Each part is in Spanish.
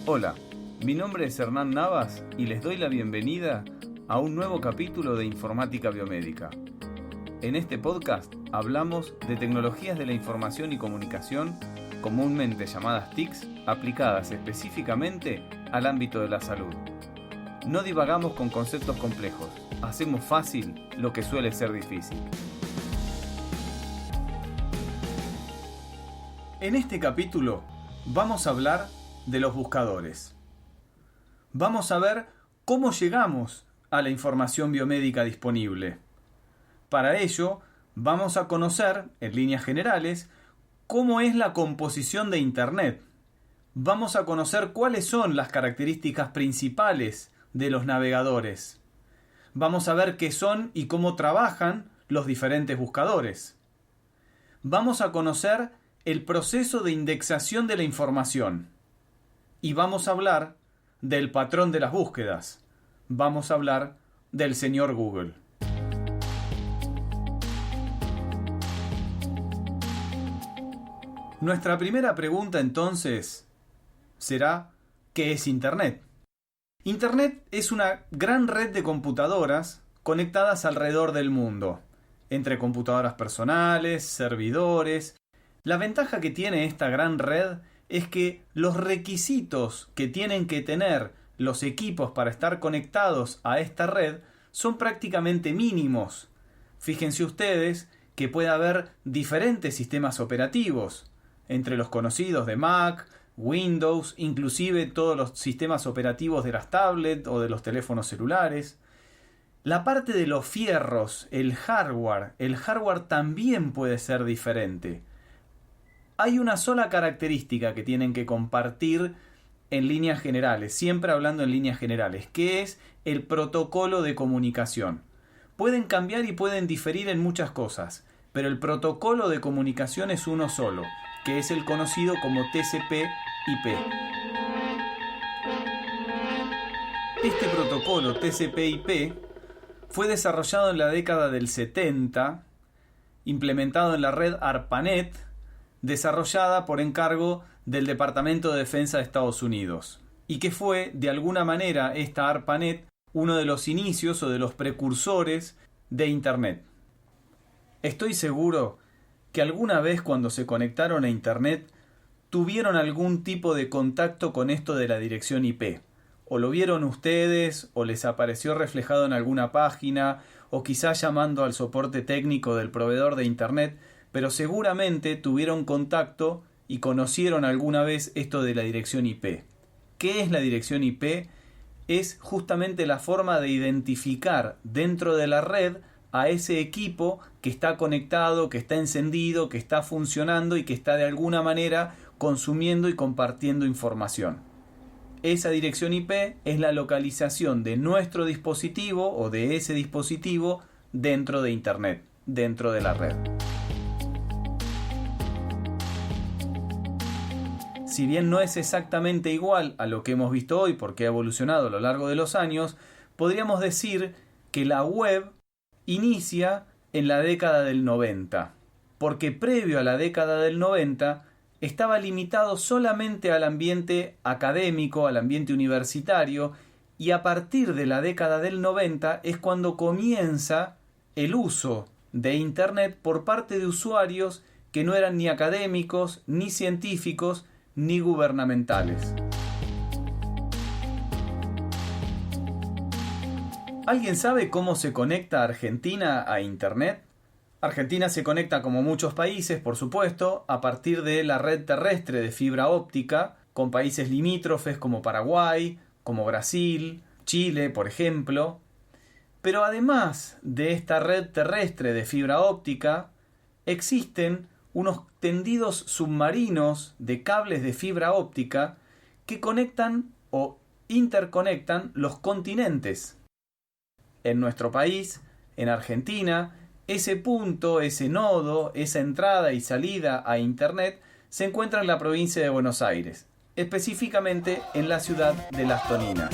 Hola, mi nombre es Hernán Navas y les doy la bienvenida a un nuevo capítulo de Informática Biomédica. En este podcast hablamos de tecnologías de la información y comunicación, comúnmente llamadas TICs, aplicadas específicamente al ámbito de la salud. No divagamos con conceptos complejos, hacemos fácil lo que suele ser difícil. En este capítulo vamos a hablar de los buscadores. Vamos a ver cómo llegamos a la información biomédica disponible. Para ello, vamos a conocer, en líneas generales, cómo es la composición de Internet. Vamos a conocer cuáles son las características principales de los navegadores. Vamos a ver qué son y cómo trabajan los diferentes buscadores. Vamos a conocer el proceso de indexación de la información. Y vamos a hablar del patrón de las búsquedas. Vamos a hablar del señor Google. Nuestra primera pregunta entonces será: ¿qué es Internet? Internet es una gran red de computadoras conectadas alrededor del mundo, entre computadoras personales, servidores. La ventaja que tiene esta gran red es que los requisitos que tienen que tener los equipos para estar conectados a esta red son prácticamente mínimos. Fíjense ustedes que puede haber diferentes sistemas operativos, entre los conocidos de Mac, Windows, inclusive todos los sistemas operativos de las tablets o de los teléfonos celulares. La parte de los fierros, el hardware también puede ser diferente. Hay una sola característica que tienen que compartir en líneas generales, siempre hablando en líneas generales, que es el protocolo de comunicación. Pueden cambiar y pueden diferir en muchas cosas, pero el protocolo de comunicación es uno solo, que es el conocido como TCP/IP. Este protocolo TCP/IP fue desarrollado en la década del 70, implementado en la red ARPANET, desarrollada por encargo del Departamento de Defensa de Estados Unidos, y que fue, de alguna manera, esta ARPANET uno de los inicios o de los precursores de Internet. Estoy seguro que alguna vez cuando se conectaron a Internet tuvieron algún tipo de contacto con esto de la dirección IP. O lo vieron ustedes, o les apareció reflejado en alguna página, o quizás llamando al soporte técnico del proveedor de Internet, pero seguramente tuvieron contacto y conocieron alguna vez esto de la dirección IP. ¿Qué es la dirección IP? Es justamente la forma de identificar dentro de la red a ese equipo que está conectado, que está encendido, que está funcionando y que está de alguna manera consumiendo y compartiendo información. Esa dirección IP es la localización de nuestro dispositivo o de ese dispositivo dentro de Internet, dentro de la red. Si bien no es exactamente igual a lo que hemos visto hoy porque ha evolucionado a lo largo de los años, podríamos decir que la web inicia en la década del 90, porque previo a la década del 90 estaba limitado solamente al ambiente académico, al ambiente universitario, y a partir de la década del 90 es cuando comienza el uso de Internet por parte de usuarios que no eran ni académicos, ni científicos, ni gubernamentales. ¿Alguien sabe cómo se conecta Argentina a Internet? Argentina se conecta, como muchos países, por supuesto, a partir de la red terrestre de fibra óptica, con países limítrofes como Paraguay, como Brasil, Chile, por ejemplo. Pero además de esta red terrestre de fibra óptica, existen unos tendidos submarinos de cables de fibra óptica que conectan o interconectan los continentes. En nuestro país, en Argentina, ese punto, ese nodo, esa entrada y salida a Internet se encuentra en la provincia de Buenos Aires, específicamente en la ciudad de Las Toninas.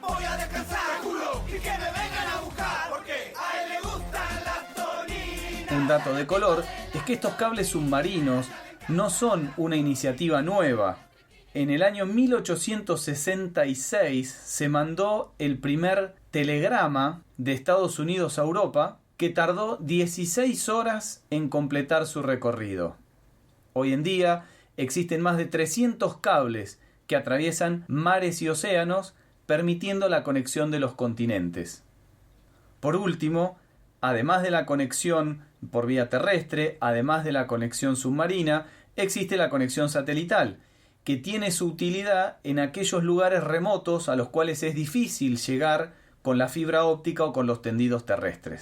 Voy a descansar, y que me vengan a buscar, porque a él le gustan las torres. un dato de color es que estos cables submarinos no son una iniciativa nueva. En el año 1866 se mandó el primer telegrama de Estados Unidos a Europa, que tardó 16 horas en completar su recorrido. Hoy en día existen más de 300 cables que atraviesan mares y océanos, permitiendo la conexión de los continentes. Por último, además de la conexión por vía terrestre, además de la conexión submarina, existe la conexión satelital, que tiene su utilidad en aquellos lugares remotos a los cuales es difícil llegar con la fibra óptica o con los tendidos terrestres.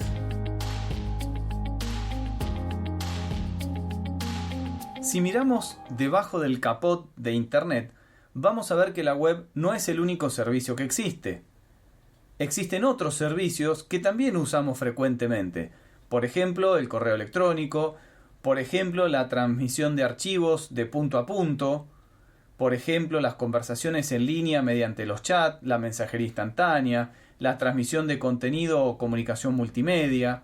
Si miramos debajo del capot de Internet, vamos a ver que la web no es el único servicio que existe. Existen otros servicios que también usamos frecuentemente. Por ejemplo, el correo electrónico, por ejemplo, la transmisión de archivos de punto a punto, por ejemplo, las conversaciones en línea mediante los chats, la mensajería instantánea, la transmisión de contenido o comunicación multimedia,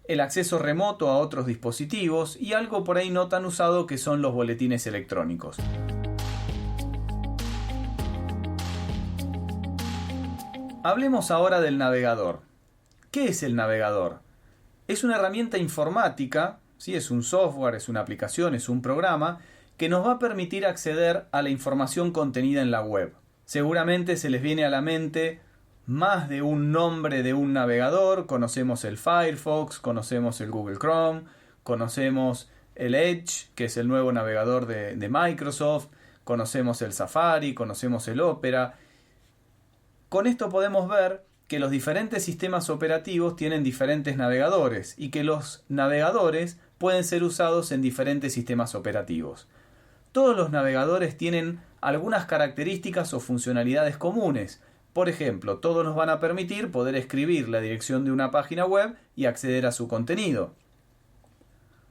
el acceso remoto a otros dispositivos y algo por ahí no tan usado que son los boletines electrónicos. Hablemos ahora del navegador. ¿Qué es el navegador? Es una herramienta informática, ¿sí? Es un software, es una aplicación, es un programa que nos va a permitir acceder a la información contenida en la web. Seguramente se les viene a la mente más de un nombre de un navegador. Conocemos el Firefox, conocemos el Google Chrome, conocemos el Edge, que es el nuevo navegador de Microsoft, conocemos el Safari, conocemos el Opera. Con esto podemos ver que los diferentes sistemas operativos tienen diferentes navegadores y que los navegadores pueden ser usados en diferentes sistemas operativos. Todos los navegadores tienen algunas características o funcionalidades comunes. Por ejemplo, todos nos van a permitir poder escribir la dirección de una página web y acceder a su contenido.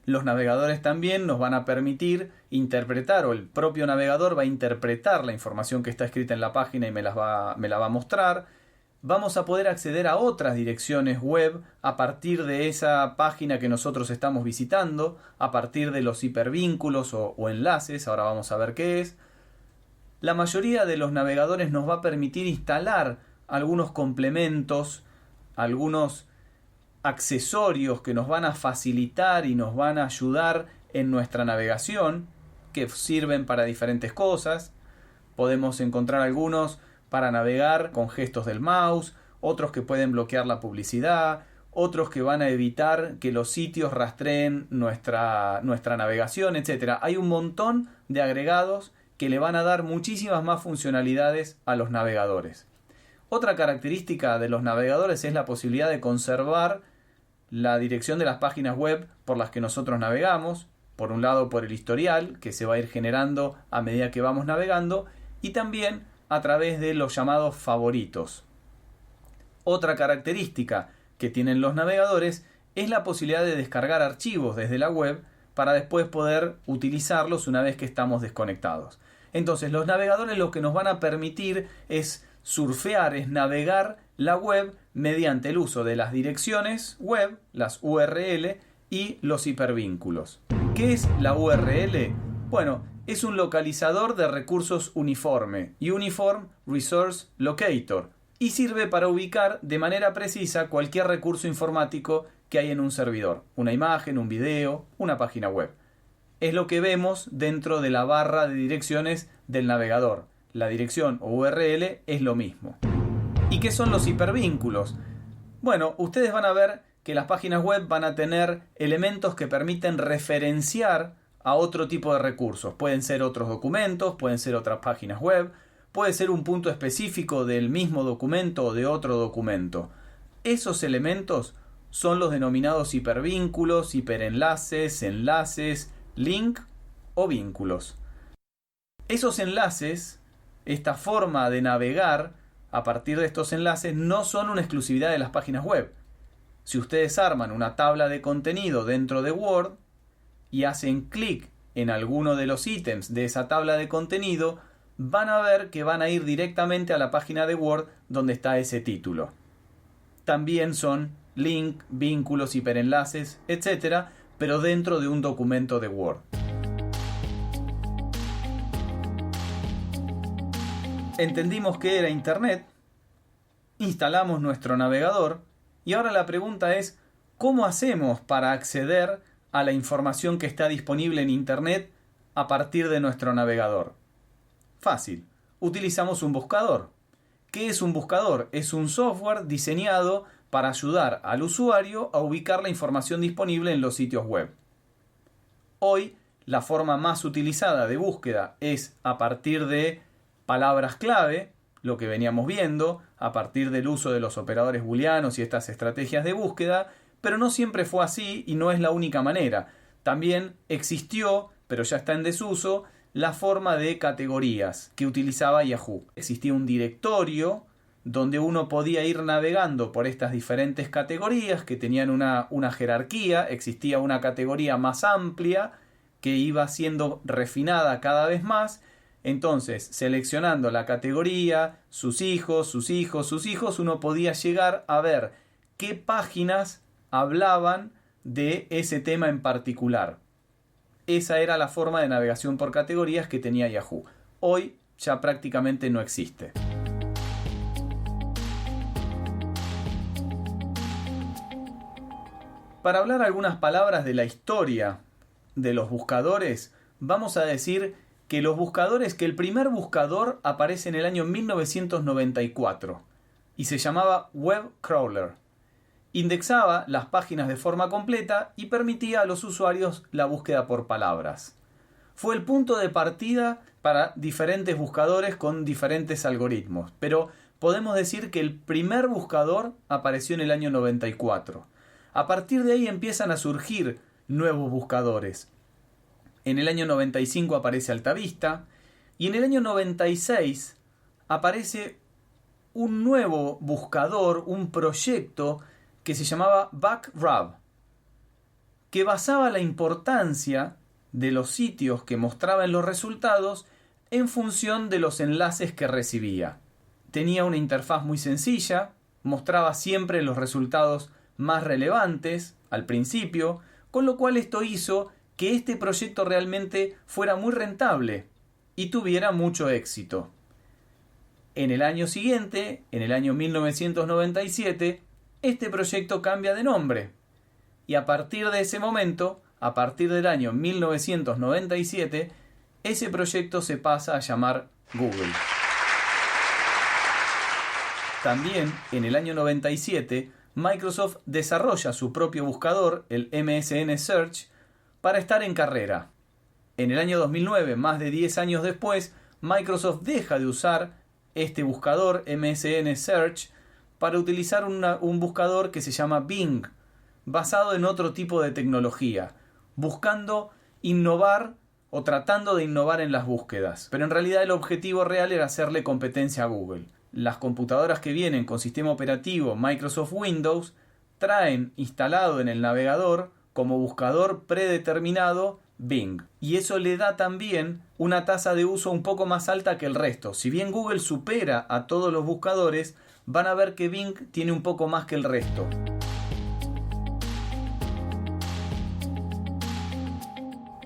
Los navegadores también nos van a permitir interpretar, o el propio navegador va a interpretar la información que está escrita en la página y me la va a mostrar. Vamos a poder acceder a otras direcciones web a partir de esa página que nosotros estamos visitando, a partir de los hipervínculos o enlaces. Ahora vamos a ver qué es. La mayoría de los navegadores nos va a permitir instalar algunos complementos, algunos accesorios que nos van a facilitar y nos van a ayudar en nuestra navegación, que sirven para diferentes cosas. Podemos encontrar algunos para navegar con gestos del mouse, otros que pueden bloquear la publicidad, otros que van a evitar que los sitios rastreen nuestra navegación, etc. Hay un montón de agregados que le van a dar muchísimas más funcionalidades a los navegadores. Otra característica de los navegadores es la posibilidad de conservar la dirección de las páginas web por las que nosotros navegamos, por un lado por el historial, que se va a ir generando a medida que vamos navegando, y también a través de los llamados favoritos. Otra característica que tienen los navegadores es la posibilidad de descargar archivos desde la web para después poder utilizarlos una vez que estamos desconectados. Entonces, los navegadores lo que nos van a permitir es surfear, es navegar la web mediante el uso de las direcciones web, las URL y los hipervínculos. ¿Qué es la URL? Bueno, es un localizador de recursos uniforme, Uniform Resource Locator, y sirve para ubicar de manera precisa cualquier recurso informático que hay en un servidor, una imagen, un video, una página web. Es lo que vemos dentro de la barra de direcciones del navegador. La dirección o URL es lo mismo. ¿Y qué son los hipervínculos? Bueno, ustedes van a ver que las páginas web van a tener elementos que permiten referenciar a otro tipo de recursos. Pueden ser otros documentos, pueden ser otras páginas web, puede ser un punto específico del mismo documento o de otro documento. Esos elementos son los denominados hipervínculos, hiperenlaces, enlaces, link o vínculos. Esos enlaces, esta forma de navegar a partir de estos enlaces, no son una exclusividad de las páginas web. Si ustedes arman una tabla de contenido dentro de Word y hacen clic en alguno de los ítems de esa tabla de contenido, van a ver que van a ir directamente a la página de Word donde está ese título. También son link, vínculos, hiperenlaces, etc., pero dentro de un documento de Word. Entendimos qué era Internet, instalamos nuestro navegador y ahora la pregunta es, ¿cómo hacemos para acceder a la información que está disponible en Internet a partir de nuestro navegador? Fácil, utilizamos un buscador. ¿Qué es un buscador? Es un software diseñado para ayudar al usuario a ubicar la información disponible en los sitios web. Hoy, la forma más utilizada de búsqueda es a partir de palabras clave, lo que veníamos viendo, a partir del uso de los operadores booleanos y estas estrategias de búsqueda, pero no siempre fue así y no es la única manera. También existió, pero ya está en desuso, la forma de categorías que utilizaba Yahoo. Existía un directorio donde uno podía ir navegando por estas diferentes categorías que tenían una jerarquía. Existía una categoría más amplia que iba siendo refinada cada vez más. Entonces, seleccionando la categoría, sus hijos, uno podía llegar a ver qué páginas hablaban de ese tema en particular. Esa era la forma de navegación por categorías que tenía Yahoo. Hoy ya prácticamente no existe. Para hablar algunas palabras de la historia de los buscadores, vamos a decir que el primer buscador aparece en el año 1994 y se llamaba Web Crawler. Indexaba las páginas de forma completa y permitía a los usuarios la búsqueda por palabras. Fue el punto de partida para diferentes buscadores con diferentes algoritmos, pero podemos decir que el primer buscador apareció en el año 94. A partir de ahí empiezan a surgir nuevos buscadores. En el año 95 aparece Altavista y en el año 96 aparece un nuevo buscador, un proyecto que se llamaba Backrub, que basaba la importancia de los sitios que mostraban los resultados en función de los enlaces que recibía. Tenía una interfaz muy sencilla, mostraba siempre los resultados más relevantes al principio, con lo cual esto hizo que este proyecto realmente fuera muy rentable y tuviera mucho éxito. En el año siguiente, en el año 1997, este proyecto cambia de nombre y a partir de ese momento, a partir del año 1997, ese proyecto se pasa a llamar Google. También en el año 97, Microsoft desarrolla su propio buscador, el MSN Search, para estar en carrera. En el año 2009, más de 10 años después, Microsoft deja de usar este buscador MSN Search para utilizar un buscador que se llama Bing, basado en otro tipo de tecnología, buscando innovar o tratando de innovar en las búsquedas. Pero en realidad el objetivo real era hacerle competencia a Google. Las computadoras que vienen con sistema operativo Microsoft Windows traen instalado en el navegador como buscador predeterminado Bing. Y eso le da también una tasa de uso un poco más alta que el resto. Si bien Google supera a todos los buscadores, van a ver que Bing tiene un poco más que el resto.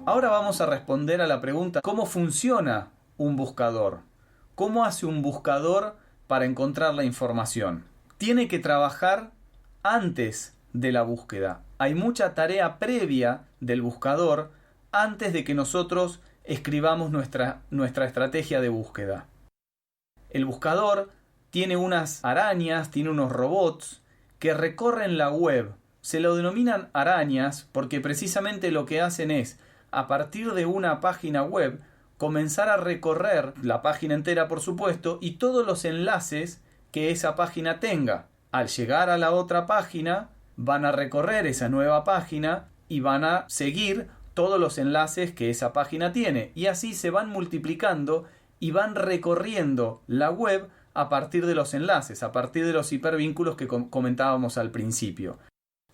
Ahora vamos a responder a la pregunta: ¿cómo funciona un buscador? ¿Cómo hace un buscador para encontrar la información? Tiene que trabajar antes de la búsqueda. Hay mucha tarea previa del buscador antes de que nosotros escribamos nuestra estrategia de búsqueda. El buscador tiene unas arañas, tiene unos robots que recorren la web. Se lo denominan arañas porque precisamente lo que hacen es, a partir de una página web, comenzar a recorrer la página entera, por supuesto, y todos los enlaces que esa página tenga. Al llegar a la otra página, van a recorrer esa nueva página y van a seguir todos los enlaces que esa página tiene. Y así se van multiplicando y van recorriendo la web a partir de los enlaces, a partir de los hipervínculos que comentábamos al principio.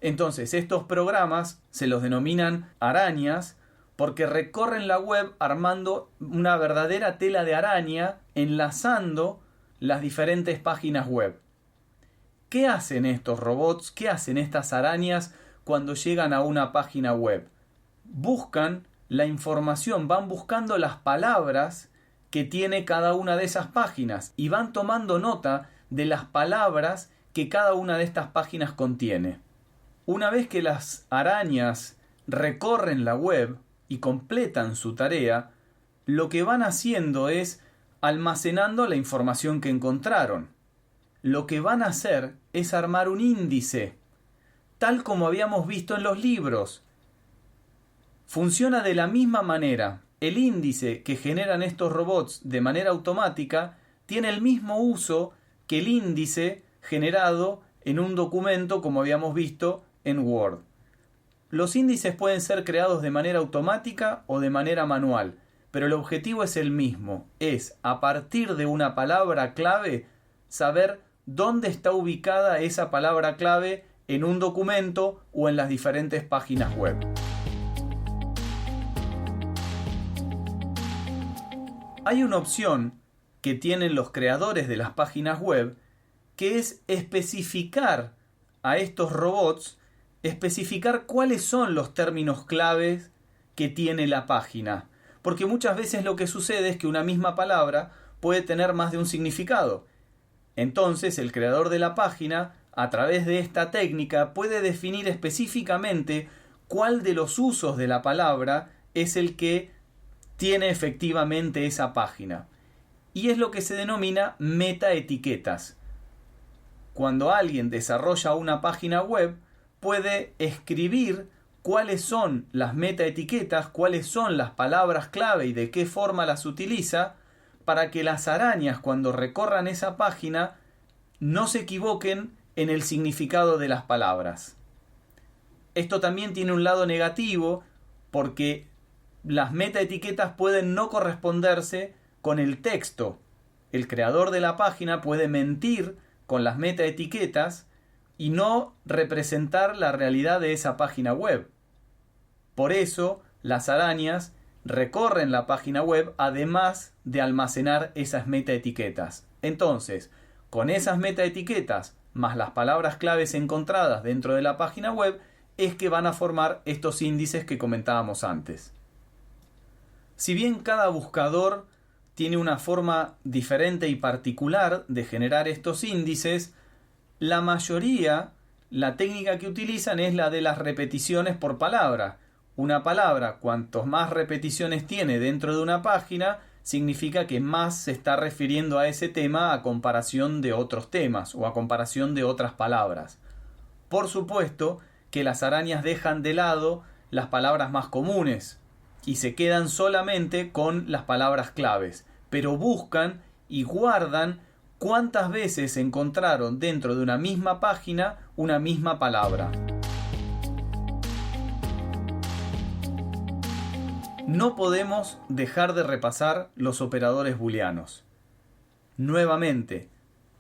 Entonces, estos programas se los denominan arañas porque recorren la web armando una verdadera tela de araña, enlazando las diferentes páginas web. ¿Qué hacen estos robots? ¿Qué hacen estas arañas cuando llegan a una página web? buscan la información, van buscando las palabras que tiene cada una de esas páginas y van tomando nota de las palabras que cada una de estas páginas contiene. Una vez que las arañas recorren la web y completan su tarea, lo que van haciendo es almacenando la información que encontraron. Lo que van a hacer es armar un índice, tal como habíamos visto en los libros. Funciona de la misma manera. El índice que generan estos robots de manera automática tiene el mismo uso que el índice generado en un documento, como habíamos visto en Word. Los índices pueden ser creados de manera automática o de manera manual, pero el objetivo es el mismo, es a partir de una palabra clave saber dónde está ubicada esa palabra clave en un documento o en las diferentes páginas web. Hay una opción que tienen los creadores de las páginas web que es especificar a estos robots, especificar cuáles son los términos claves que tiene la página. Porque muchas veces lo que sucede es que una misma palabra puede tener más de un significado. Entonces el creador de la página, a través de esta técnica, puede definir específicamente cuál de los usos de la palabra es el que tiene efectivamente esa página. Y es lo que se denomina metaetiquetas. Cuando alguien desarrolla una página web, puede escribir cuáles son las metaetiquetas, cuáles son las palabras clave y de qué forma las utiliza, para que las arañas, cuando recorran esa página, no se equivoquen en el significado de las palabras. Esto también tiene un lado negativo, porque las metaetiquetas pueden no corresponderse con el texto. El creador de la página puede mentir con las metaetiquetas y no representar la realidad de esa página web. Por eso, las arañas recorren la página web además de almacenar esas metaetiquetas. Entonces, con esas metaetiquetas más las palabras claves encontradas dentro de la página web es que van a formar estos índices que comentábamos antes. Si bien cada buscador tiene una forma diferente y particular de generar estos índices, la mayoría, la técnica que utilizan es la de las repeticiones por palabra. Una palabra, cuantos más repeticiones tiene dentro de una página, significa que más se está refiriendo a ese tema a comparación de otros temas o a comparación de otras palabras. Por supuesto que las arañas dejan de lado las palabras más comunes y se quedan solamente con las palabras claves, pero buscan y guardan cuántas veces encontraron dentro de una misma página una misma palabra. No podemos dejar de repasar los operadores booleanos. Nuevamente,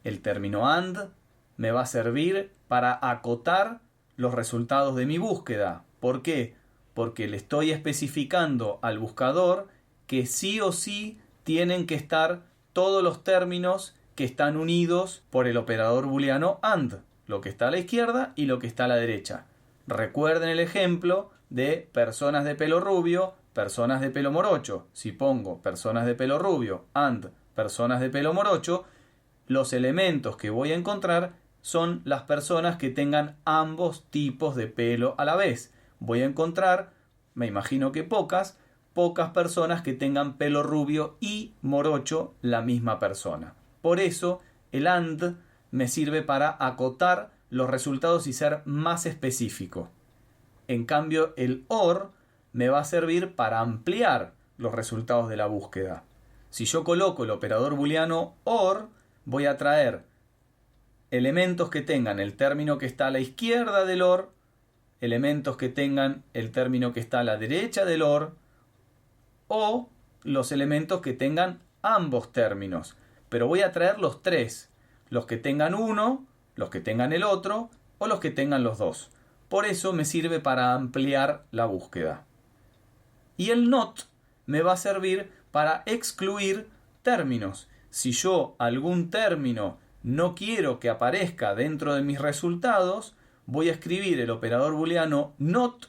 el término AND me va a servir para acotar los resultados de mi búsqueda. ¿Por qué? Porque le estoy especificando al buscador que sí o sí tienen que estar todos los términos que están unidos por el operador booleano AND, lo que está a la izquierda y lo que está a la derecha. Recuerden el ejemplo de personas de pelo rubio, personas de pelo morocho. Si pongo personas de pelo rubio and personas de pelo morocho, los elementos que voy a encontrar son las personas que tengan ambos tipos de pelo a la vez. Voy a encontrar, me imagino que pocas personas que tengan pelo rubio y morocho la misma persona. Por eso el AND me sirve para acotar los resultados y ser más específico. En cambio el OR me va a servir para ampliar los resultados de la búsqueda. Si yo coloco el operador booleano OR, voy a traer elementos que tengan el término que está a la izquierda del OR, elementos que tengan el término que está a la derecha del OR, o los elementos que tengan ambos términos. Pero voy a traer los tres, los que tengan uno, los que tengan el otro, o los que tengan los dos. Por eso me sirve para ampliar la búsqueda. Y el NOT me va a servir para excluir términos. Si yo algún término no quiero que aparezca dentro de mis resultados, voy a escribir el operador booleano NOT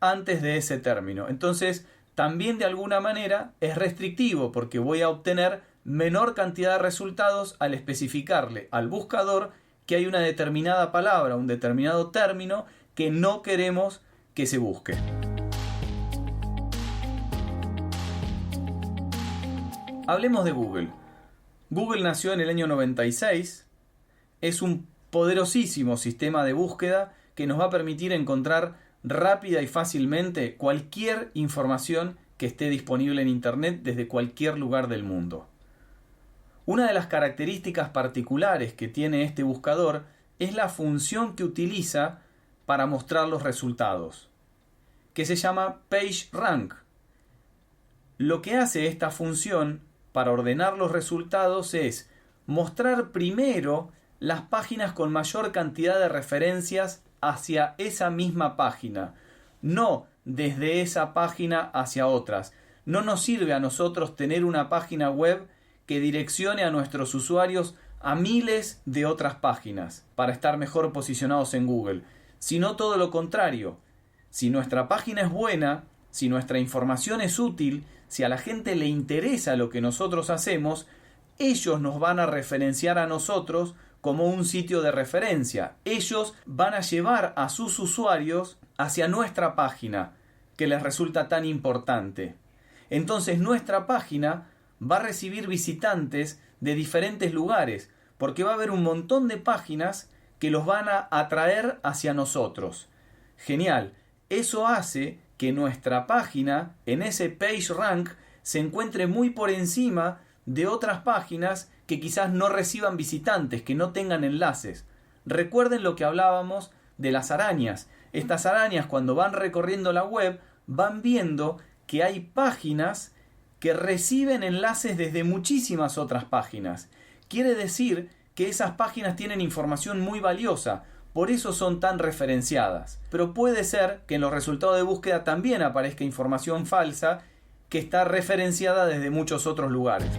antes de ese término. Entonces, también de alguna manera es restrictivo porque voy a obtener menor cantidad de resultados al especificarle al buscador que hay una determinada palabra, un determinado término que no queremos que se busque. Hablemos de Google. Google nació en el año 96. Es un poderosísimo sistema de búsqueda que nos va a permitir encontrar rápida y fácilmente cualquier información que esté disponible en Internet desde cualquier lugar del mundo. Una de las características particulares que tiene este buscador es la función que utiliza para mostrar los resultados, que se llama PageRank. Lo que hace esta función para ordenar los resultados es mostrar primero las páginas con mayor cantidad de referencias hacia esa misma página, no desde esa página hacia otras. No nos sirve a nosotros tener una página web que direccione a nuestros usuarios a miles de otras páginas para estar mejor posicionados en Google, sino todo lo contrario. Si nuestra página es buena, si nuestra información es útil, si a la gente le interesa lo que nosotros hacemos, ellos nos van a referenciar a nosotros como un sitio de referencia. Ellos van a llevar a sus usuarios hacia nuestra página, que les resulta tan importante. Entonces nuestra página va a recibir visitantes de diferentes lugares, porque va a haber un montón de páginas que los van a atraer hacia nosotros. Genial. Eso hace que nuestra página, en ese PageRank, se encuentre muy por encima de otras páginas que quizás no reciban visitantes, que no tengan enlaces. Recuerden lo que hablábamos de las arañas. Estas arañas, cuando van recorriendo la web, van viendo que hay páginas que reciben enlaces desde muchísimas otras páginas. Quiere decir que esas páginas tienen información muy valiosa, por eso son tan referenciadas. Pero puede ser que en los resultados de búsqueda también aparezca información falsa que está referenciada desde muchos otros lugares.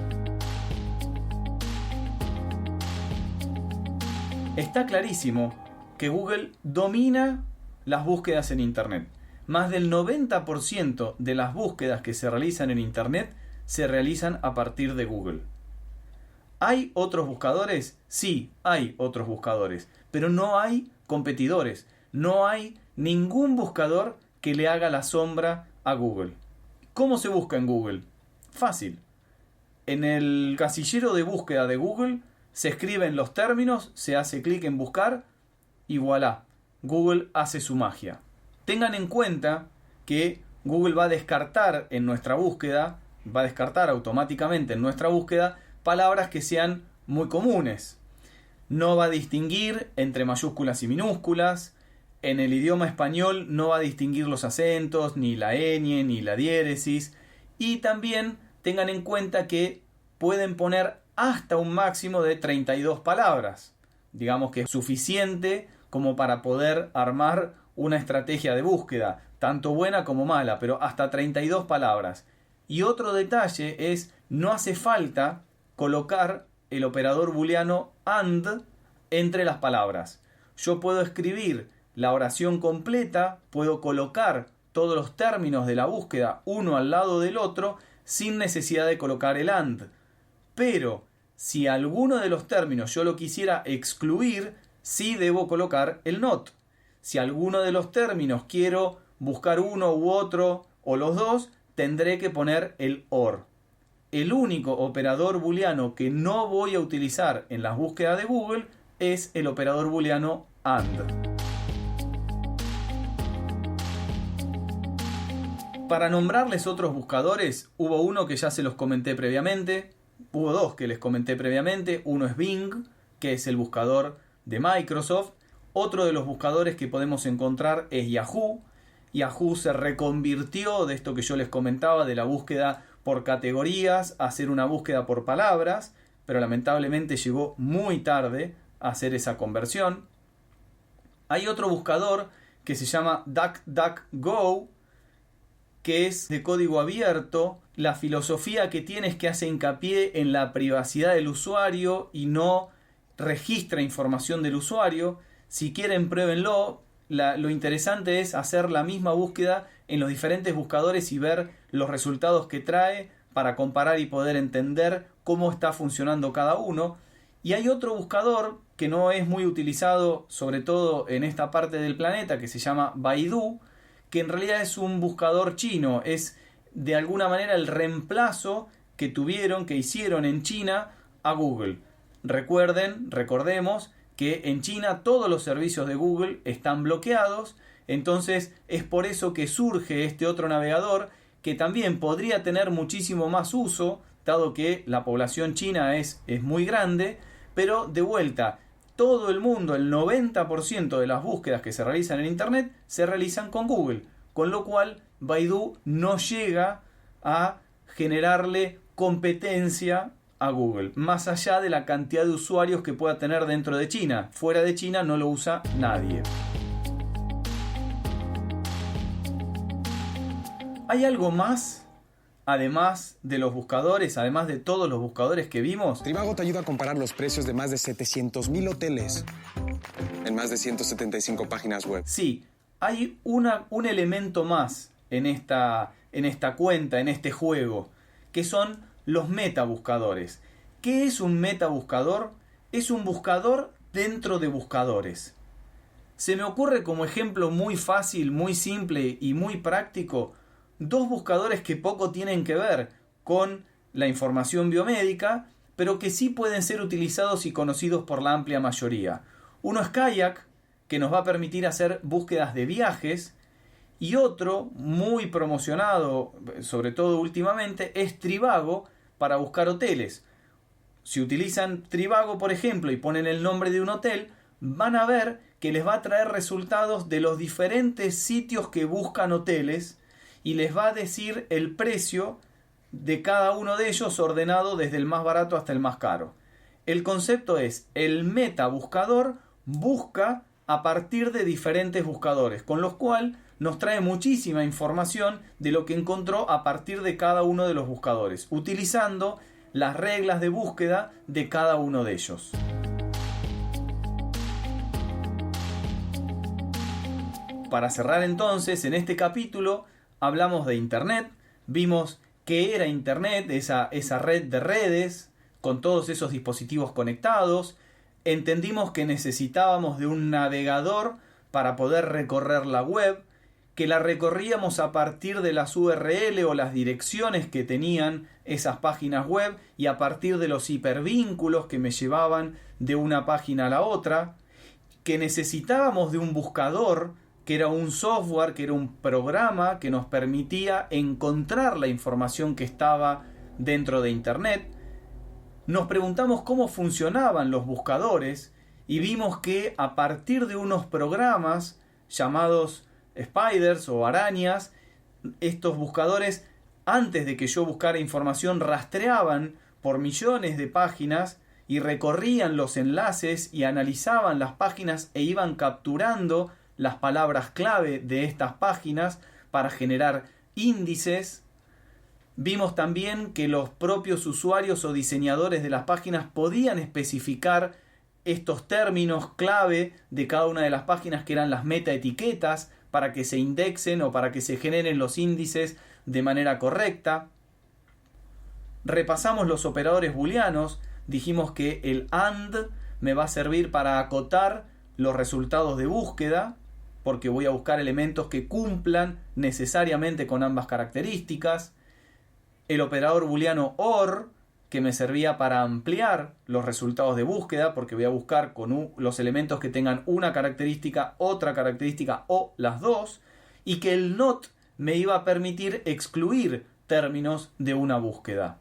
Está clarísimo que Google domina las búsquedas en Internet. Más del 90% de las búsquedas que se realizan en Internet se realizan a partir de Google. ¿Hay otros buscadores? Sí, hay otros buscadores, pero no hay competidores. No hay ningún buscador que le haga la sombra a Google. ¿Cómo se busca en Google? Fácil. En el casillero de búsqueda de Google se escriben los términos, se hace clic en buscar y voilà, Google hace su magia. Tengan en cuenta que Google va a descartar en nuestra búsqueda, va a descartar automáticamente en nuestra búsqueda palabras que sean muy comunes. No va a distinguir entre mayúsculas y minúsculas. En el idioma español no va a distinguir los acentos, ni la ñ, ni la diéresis. Y también tengan en cuenta que pueden poner hasta un máximo de 32 palabras. Digamos que es suficiente como para poder armar una estrategia de búsqueda, tanto buena como mala, pero hasta 32 palabras. Y otro detalle es, no hace falta colocar el operador booleano AND entre las palabras. Yo puedo escribir la oración completa, puedo colocar todos los términos de la búsqueda uno al lado del otro sin necesidad de colocar el AND. Pero si alguno de los términos yo lo quisiera excluir, sí debo colocar el NOT. Si alguno de los términos quiero buscar uno u otro o los dos, tendré que poner el OR. El único operador booleano que no voy a utilizar en las búsquedas de Google es el operador booleano AND. Para nombrarles otros buscadores, hubo uno que ya se los comenté previamente, hubo dos que les comenté previamente. Uno es Bing, que es el buscador de Microsoft. Otro de los buscadores que podemos encontrar es Yahoo. Yahoo se reconvirtió de esto que yo les comentaba, de la búsqueda por categorías a hacer una búsqueda por palabras, pero lamentablemente llegó muy tarde a hacer esa conversión. Hay otro buscador que se llama DuckDuckGo, que es de código abierto. La filosofía que tiene es que hace hincapié en la privacidad del usuario y no registra información del usuario. Si quieren, pruébenlo. lo interesante es hacer la misma búsqueda en los diferentes buscadores y ver los resultados que trae para comparar y poder entender cómo está funcionando cada uno. Y hay otro buscador que no es muy utilizado, sobre todo en esta parte del planeta, que se llama Baidu, que en realidad es un buscador chino, es de alguna manera el reemplazo que hicieron en China a Google. Recordemos que en China todos los servicios de Google están bloqueados, entonces es por eso que surge este otro navegador que también podría tener muchísimo más uso, dado que la población china es muy grande, pero de vuelta, todo el mundo, el 90% de las búsquedas que se realizan en Internet se realizan con Google, con lo cual Baidu no llega a generarle competencia a Google, más allá de la cantidad de usuarios que pueda tener dentro de China. Fuera de China no lo usa nadie. ¿Hay algo más? Además de los buscadores, además de todos los buscadores que vimos. Trivago te ayuda a comparar los precios de más de 700,000 hoteles en más de 175 páginas web. Sí, hay un elemento más en esta cuenta, en este juego, que son los metabuscadores. ¿Qué es un metabuscador? Es un buscador dentro de buscadores. Se me ocurre como ejemplo muy fácil, muy simple y muy práctico dos buscadores que poco tienen que ver con la información biomédica, pero que sí pueden ser utilizados y conocidos por la amplia mayoría. Uno es Kayak, que nos va a permitir hacer búsquedas de viajes, y otro, muy promocionado, sobre todo últimamente, es Trivago, para buscar hoteles. Si utilizan Trivago, por ejemplo, y ponen el nombre de un hotel, van a ver que les va a traer resultados de los diferentes sitios que buscan hoteles, y les va a decir el precio de cada uno de ellos ordenado desde el más barato hasta el más caro. El concepto es, el metabuscador busca a partir de diferentes buscadores, con lo cual nos trae muchísima información de lo que encontró a partir de cada uno de los buscadores, utilizando las reglas de búsqueda de cada uno de ellos. Para cerrar entonces, en este capítulo hablamos de Internet, vimos qué era Internet, esa red de redes, con todos esos dispositivos conectados. Entendimos que necesitábamos de un navegador para poder recorrer la web, que la recorríamos a partir de las URL o las direcciones que tenían esas páginas web y a partir de los hipervínculos que me llevaban de una página a la otra, que necesitábamos de un buscador, que era un software, que era un programa que nos permitía encontrar la información que estaba dentro de Internet. Nos preguntamos cómo funcionaban los buscadores y vimos que a partir de unos programas llamados spiders o arañas, estos buscadores, antes de que yo buscara información, rastreaban por millones de páginas y recorrían los enlaces y analizaban las páginas e iban capturando las palabras clave de estas páginas para generar índices. Vimos también que los propios usuarios o diseñadores de las páginas podían especificar estos términos clave de cada una de las páginas, que eran las metaetiquetas, para que se indexen o para que se generen los índices de manera correcta. Repasamos los operadores booleanos, dijimos que el AND me va a servir para acotar los resultados de búsqueda, porque voy a buscar elementos que cumplan necesariamente con ambas características. El operador booleano OR, que me servía para ampliar los resultados de búsqueda, porque voy a buscar con los elementos que tengan una característica, otra característica o las dos, y que el NOT me iba a permitir excluir términos de una búsqueda.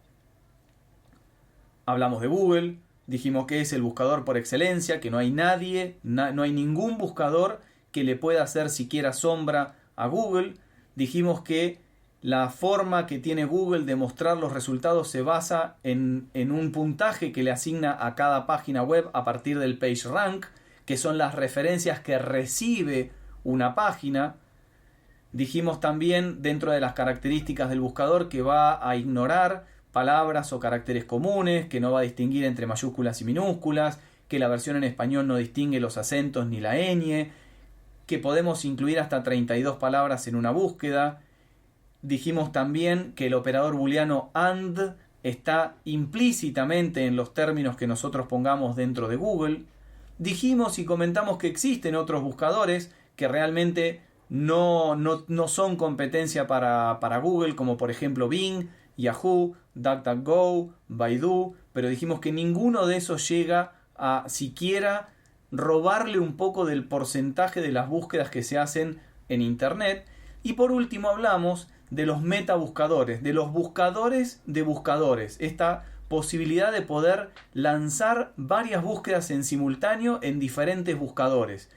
Hablamos de Google, dijimos que es el buscador por excelencia, que no hay nadie, no hay ningún buscador que le pueda hacer siquiera sombra a Google. Dijimos que la forma que tiene Google de mostrar los resultados se basa en un puntaje que le asigna a cada página web a partir del PageRank, que son las referencias que recibe una página. Dijimos también, dentro de las características del buscador, que va a ignorar palabras o caracteres comunes, que no va a distinguir entre mayúsculas y minúsculas, que la versión en español no distingue los acentos ni la ñ, que podemos incluir hasta 32 palabras en una búsqueda. Dijimos también que el operador booleano AND está implícitamente en los términos que nosotros pongamos dentro de Google. Dijimos y comentamos que existen otros buscadores que realmente no son competencia para Google, como por ejemplo Bing, Yahoo, DuckDuckGo, Baidu, pero dijimos que ninguno de esos llega a siquiera robarle un poco del porcentaje de las búsquedas que se hacen en Internet. Y por último hablamos de los metabuscadores, de los buscadores de buscadores, esta posibilidad de poder lanzar varias búsquedas en simultáneo en diferentes buscadores.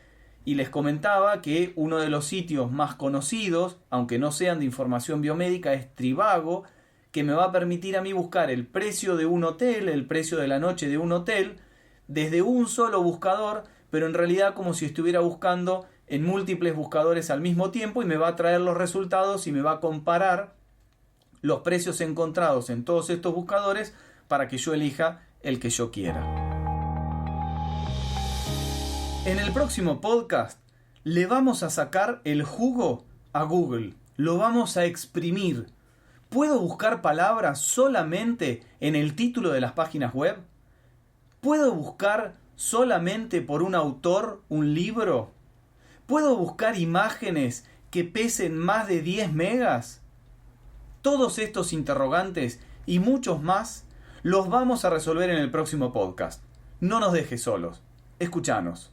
Y les comentaba que uno de los sitios más conocidos, aunque no sean de información biomédica, es Trivago, que me va a permitir a mí buscar el precio de un hotel, el precio de la noche de un hotel, desde un solo buscador, pero en realidad como si estuviera buscando en múltiples buscadores al mismo tiempo, y me va a traer los resultados y me va a comparar los precios encontrados en todos estos buscadores para que yo elija el que yo quiera. En el próximo podcast le vamos a sacar el jugo a Google, lo vamos a exprimir. ¿Puedo buscar palabras solamente en el título de las páginas web? ¿Puedo buscar solamente por un autor un libro? ¿Puedo buscar imágenes que pesen más de 10 megas? Todos estos interrogantes y muchos más los vamos a resolver en el próximo podcast. No nos dejes solos. Escuchanos.